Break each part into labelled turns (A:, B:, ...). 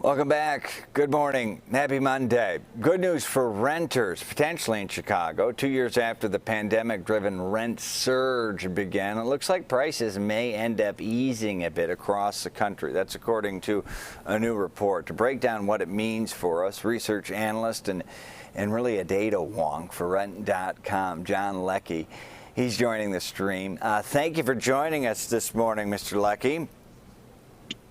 A: Welcome back. Good morning. Happy Monday. Good news for renters, potentially in Chicago. 2 years after the pandemic-driven rent surge began, it looks like prices may end up easing a bit across the country. That's according to a new report. To break down what it means for us, research analyst and really a data wonk for Rent.com, Jon Leckie. He's joining the stream. Thank you for joining us this morning, Mr. Leckie.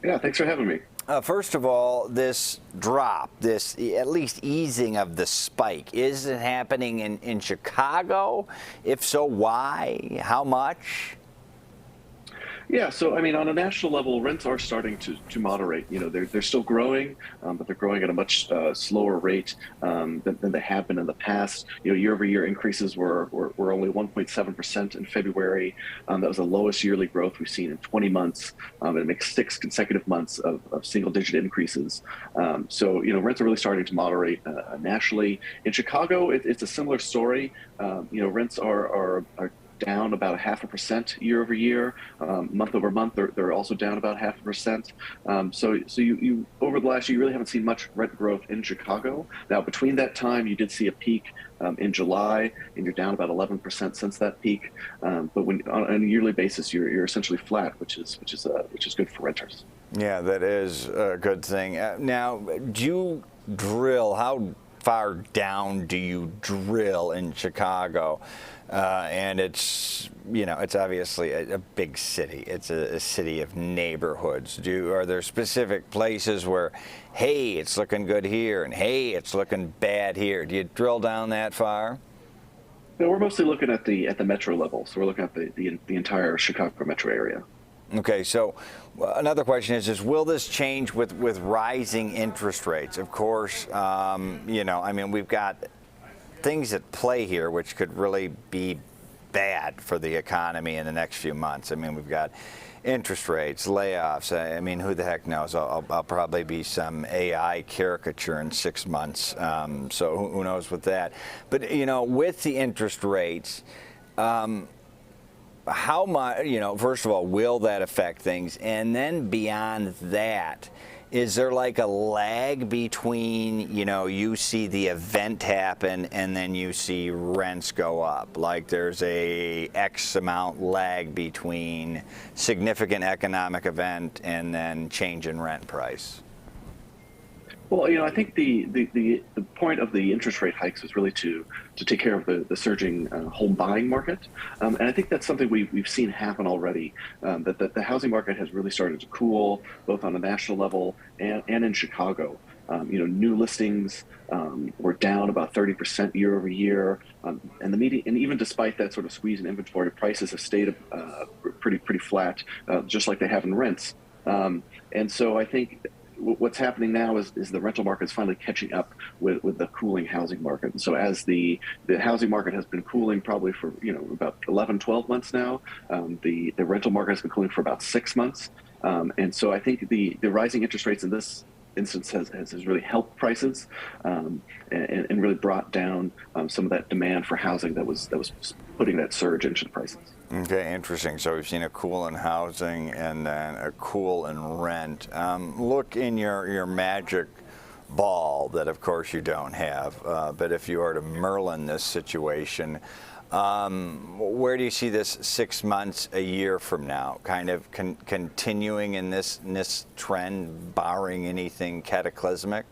B: Yeah, thanks for having me.
A: First of all, this drop, this at least easing of the spike, is it happening in Chicago? If so, why? How much?
B: Yeah, so I mean, on a national level, rents are starting to moderate. You know, they're still growing, but they're growing at a much slower rate than they have been in the past. You know, year-over-year increases were only 1.7% in February. That was the lowest yearly growth we've seen in 20 months. It makes 6 consecutive months of single-digit increases. So you know, rents are really starting to moderate nationally. In Chicago, it's a similar story. You know, rents are down about 0.5% year over year. Month over month, they're also down about 0.5%. So you over the last year, you really haven't seen much rent growth in Chicago. Now, between that time, you did see a peak in July, and you're down about 11% since that peak. But when on a yearly basis, you're essentially flat, which is good for renters.
A: Yeah, that is a good thing. Now, do you drill? How far down do you drill in Chicago? And it's, you know, it's obviously a big city. It's a city of neighborhoods. Are there specific places where, hey, it's looking good here, and hey, it's looking bad here? Do you drill down that far?
B: No, we're mostly looking at the metro level. So we're looking at the entire Chicago metro area.
A: Okay, so another question is will this change with rising interest rates? Of course, you know, I mean, we've got things at play here which could really be bad for the economy in the next few months. I mean, we've got interest rates, layoffs. I mean, who the heck knows? I'll probably be some AI caricature in 6 months. So who knows with that? But, you know, with the interest rates, how much, you know, first of all, will that affect things? And then beyond that, is there like a lag between, you know, you see the event happen and then you see rents go up? Like there's a X amount lag between significant economic event and then change in rent price?
B: Well, you know, I think the point of the interest rate hikes was really to take care of the surging home buying market, and I think that's something we've seen happen already. That the housing market has really started to cool, both on a national level and in Chicago. You know, new listings were down about 30% year over year, and even despite that sort of squeeze in inventory, prices have stayed pretty flat, just like they have in rents. And so I think what's happening now is the rental market is finally catching up with the cooling housing market. And so as the housing market has been cooling probably for, you know, about 11, 12 months now, the rental market has been cooling for about 6 months. And so I think the rising interest rates in this instance has really helped prices and really brought down some of that demand for housing that was putting that surge into the prices.
A: Okay, interesting. So we've seen a cool in housing and then a cool in rent. Look in your magic ball that, of course, you don't have. But if you were to Merlin this situation, where do you see this 6 months, a year from now? Kind of continuing in this trend, barring anything cataclysmic?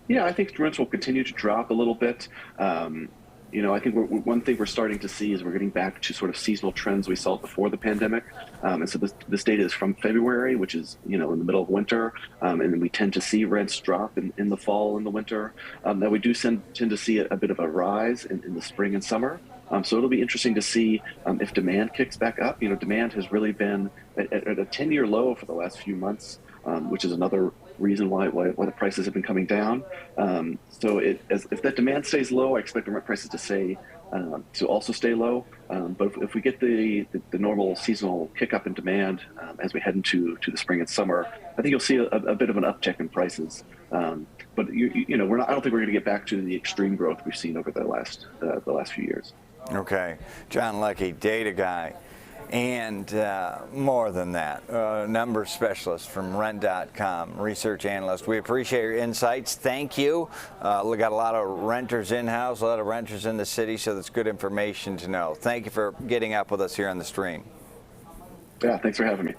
B: Yeah, I think rents will continue to drop a little bit. You know, I think one thing we're starting to see is we're getting back to sort of seasonal trends we saw before the pandemic. And so this data is from February, which is, you know, in the middle of winter. And then we tend to see rents drop in the fall and the winter. Now we do tend to see a bit of a rise in the spring and summer. So it'll be interesting to see if demand kicks back up. You know, demand has really been at a 10-year low for the last few months, which is another reason why the prices have been coming down. So if that demand stays low, I expect the rent prices to also stay low. But if we get the normal seasonal kick up in demand as we head into the spring and summer, I think you'll see a bit of an uptick in prices. But you know, I don't think we're going to get back to the extreme growth we've seen over the last few years.
A: Okay, Jon Leckie, data guy. and more than that, numbers specialist from Rent.com, research analyst. We appreciate your insights. Thank you. We got a lot of renters in-house, a lot of renters in the city, so that's good information to know. Thank you for getting up with us here on the stream.
B: Yeah, thanks for having me.